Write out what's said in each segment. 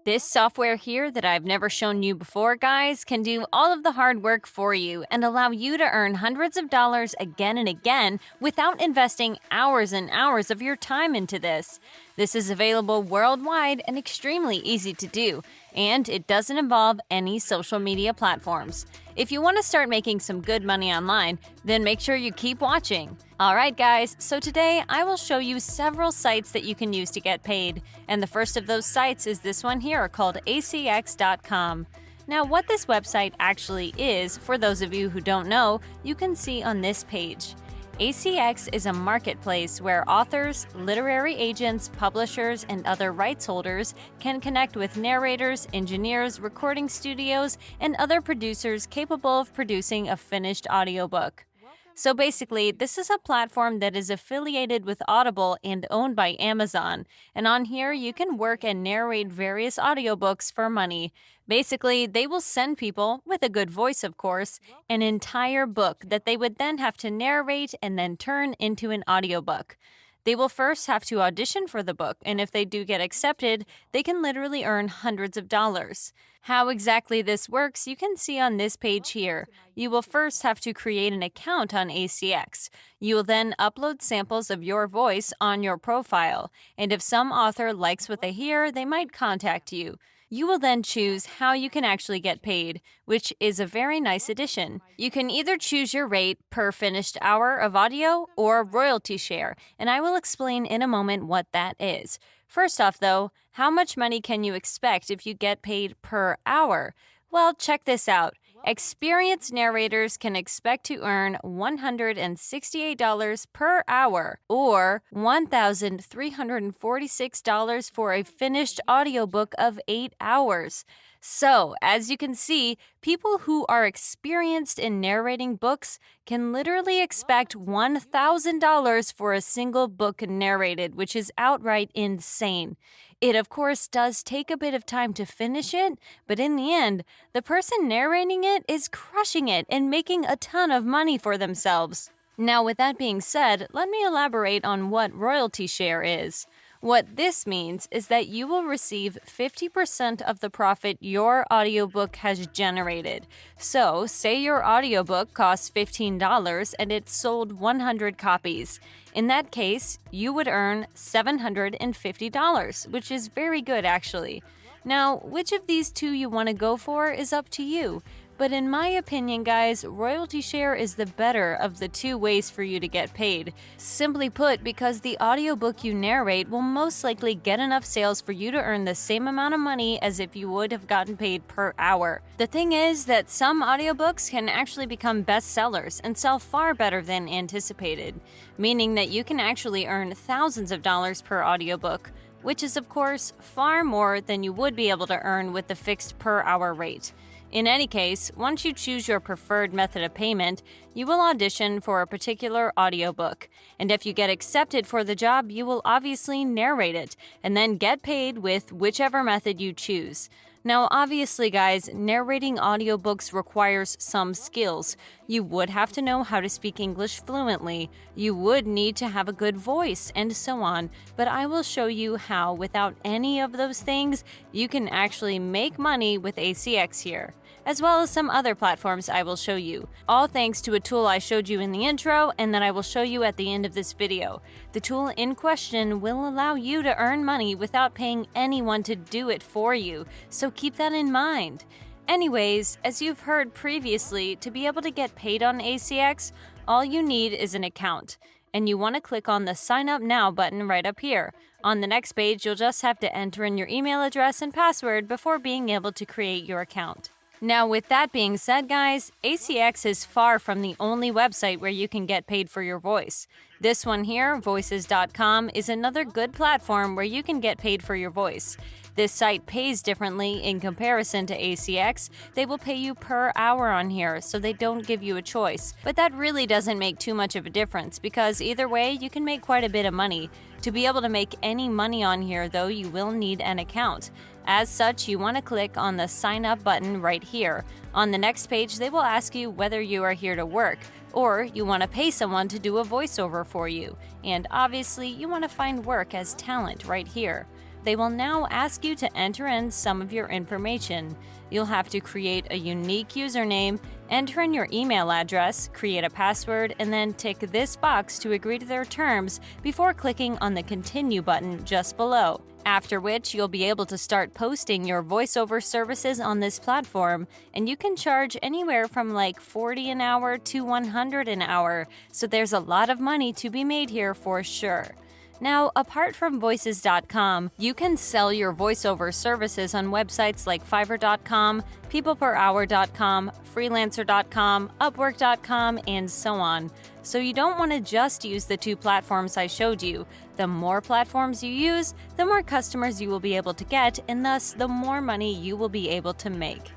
This software here that I've never shown you before, guys, can do all of the hard work for you and allow you to earn hundreds of dollars again and again without investing hours and hours of your time into this. This is available worldwide and extremely easy to do, and it doesn't involve any social media platforms. If you want to start making some good money online, then make sure you keep watching. Alright guys, so today I will show you several sites that you can use to get paid, and the first of those sites is this one here called acx.com. Now what this website actually is, for those of you who don't know, you can see on this page. ACX is a marketplace where authors, literary agents, publishers, and other rights holders can connect with narrators, engineers, recording studios, and other producers capable of producing a finished audiobook. So basically, this is a platform that is affiliated with Audible and owned by Amazon, and on here you can work and narrate various audiobooks for money. Basically, they will send people, with a good voice of course, an entire book that they would then have to narrate and then turn into an audiobook. They will first have to audition for the book, and if they do get accepted, they can literally earn hundreds of dollars. How exactly this works, you can see on this page here. You will first have to create an account on ACX. You will then upload samples of your voice on your profile, and if some author likes what they hear, they might contact you. You will then choose how you can actually get paid, which is a very nice addition. You can either choose your rate per finished hour of audio or royalty share, and I will explain in a moment what that is. First off though, how much money can you expect if you get paid per hour? Well, check this out. Experienced narrators can expect to earn $168 per hour or $1,346 for a finished audiobook of 8 hours. So, as you can see, people who are experienced in narrating books can literally expect $1,000 for a single book narrated, which is outright insane. It, of course, does take a bit of time to finish it, but in the end, the person narrating it is crushing it and making a ton of money for themselves. Now, with that being said, let me elaborate on what royalty share is. What this means is that you will receive 50% of the profit your audiobook has generated. So, say your audiobook costs $15 and it sold 100 copies. In that case, you would earn $750, which is very good actually. Now, which of these two you want to go for is up to you. But in my opinion, guys, royalty share is the better of the two ways for you to get paid. Simply put, because the audiobook you narrate will most likely get enough sales for you to earn the same amount of money as if you would have gotten paid per hour. The thing is that some audiobooks can actually become bestsellers and sell far better than anticipated, meaning that you can actually earn thousands of dollars per audiobook, which is of course far more than you would be able to earn with the fixed per hour rate. In any case, once you choose your preferred method of payment, you will audition for a particular audiobook, and if you get accepted for the job, you will obviously narrate it, and then get paid with whichever method you choose. Now, obviously, guys, narrating audiobooks requires some skills. You would have to know how to speak English fluently, you would need to have a good voice, and so on, but I will show you how, without any of those things, you can actually make money with ACX here, as well as some other platforms I will show you, all thanks to a tool I showed you in the intro and that I will show you at the end of this video. The tool in question will allow you to earn money without paying anyone to do it for you, so keep that in mind. Anyways, as you've heard previously, to be able to get paid on ACX, all you need is an account, and you want to click on the Sign Up Now button right up here. On the next page, you'll just have to enter in your email address and password before being able to create your account. Now, with that being said, guys, ACX is far from the only website where you can get paid for your voice. This one here, voices.com, is another good platform where you can get paid for your voice. This site pays differently in comparison to ACX. They will pay you per hour on here, so they don't give you a choice. But that really doesn't make too much of a difference because either way, you can make quite a bit of money. To be able to make any money on here, though, you will need an account. As such, you want to click on the Sign Up button right here. On the next page, they will ask you whether you are here to work, or you want to pay someone to do a voiceover for you. And obviously, you want to find work as talent right here. they will now ask you to enter in some of your information. You'll have to create a unique username, enter in your email address, create a password, and then tick this box to agree to their terms before clicking on the Continue button just below. After which, you'll be able to start posting your voiceover services on this platform, and you can charge anywhere from like $40 an hour to $100 an hour, so there's a lot of money to be made here for sure. Now, apart from Voices.com, you can sell your voiceover services on websites like Fiverr.com, PeoplePerHour.com, Freelancer.com, Upwork.com, and so on. So you don't want to just use the two platforms I showed you. The more platforms you use, the more customers you will be able to get, and thus the more money you will be able to make.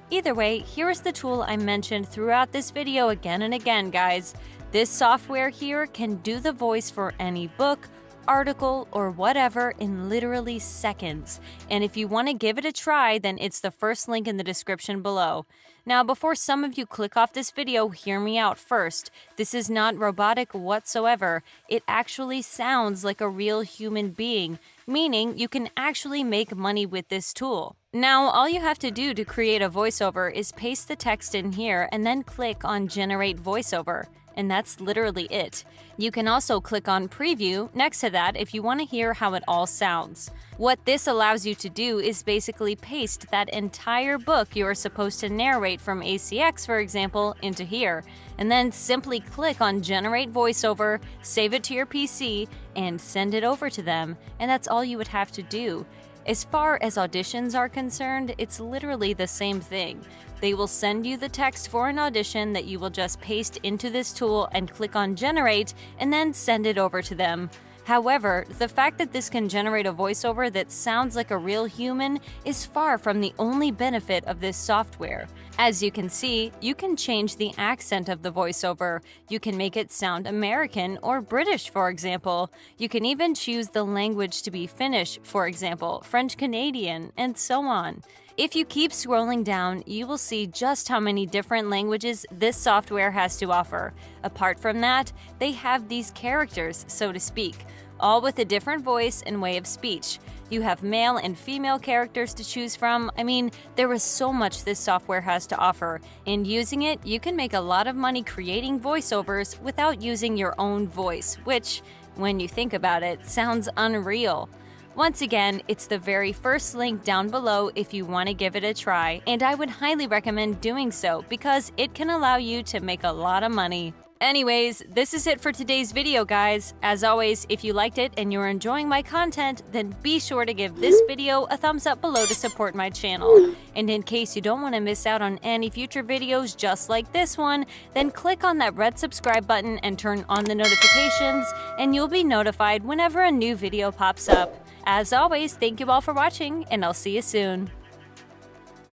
Either way, here is the tool I mentioned throughout this video again and again, guys. This software here can do the voice for any book, article, or whatever in literally seconds. And if you want to give it a try, then it's the first link in the description below. Now, before some of you click off this video, hear me out first. This is not robotic whatsoever. It actually sounds like a real human being, meaning you can actually make money with this tool. Now, all you have to do to create a voiceover is paste the text in here and then click on Generate Voiceover. And that's literally it. You can also click on Preview next to that if you want to hear how it all sounds. What this allows you to do is basically paste that entire book you are supposed to narrate from ACX, for example, into here, and then simply click on Generate Voiceover, save it to your PC, and send it over to them, and that's all you would have to do. As far as auditions are concerned, it's literally the same thing. They will send you the text for an audition that you will just paste into this tool and click on Generate and then send it over to them. However, the fact that this can generate a voiceover that sounds like a real human is far from the only benefit of this software. As you can see, you can change the accent of the voiceover. You can make it sound American or British, for example. You can even choose the language to be Finnish, for example, French Canadian, and so on. If you keep scrolling down, you will see just how many different languages this software has to offer. Apart from that, they have these characters, so to speak, all with a different voice and way of speech. You have male and female characters to choose from. I mean, there is so much this software has to offer. In using it, you can make a lot of money creating voiceovers without using your own voice, which, when you think about it, sounds unreal. Once again, it's the very first link down below if you want to give it a try, and I would highly recommend doing so because it can allow you to make a lot of money. Anyways, this is it for today's video, guys. As always, if you liked it and you're enjoying my content, then be sure to give this video a thumbs up below to support my channel. And in case you don't want to miss out on any future videos just like this one, then click on that red subscribe button and turn on the notifications, and you'll be notified whenever a new video pops up. As always, thank you all for watching, and I'll see you soon.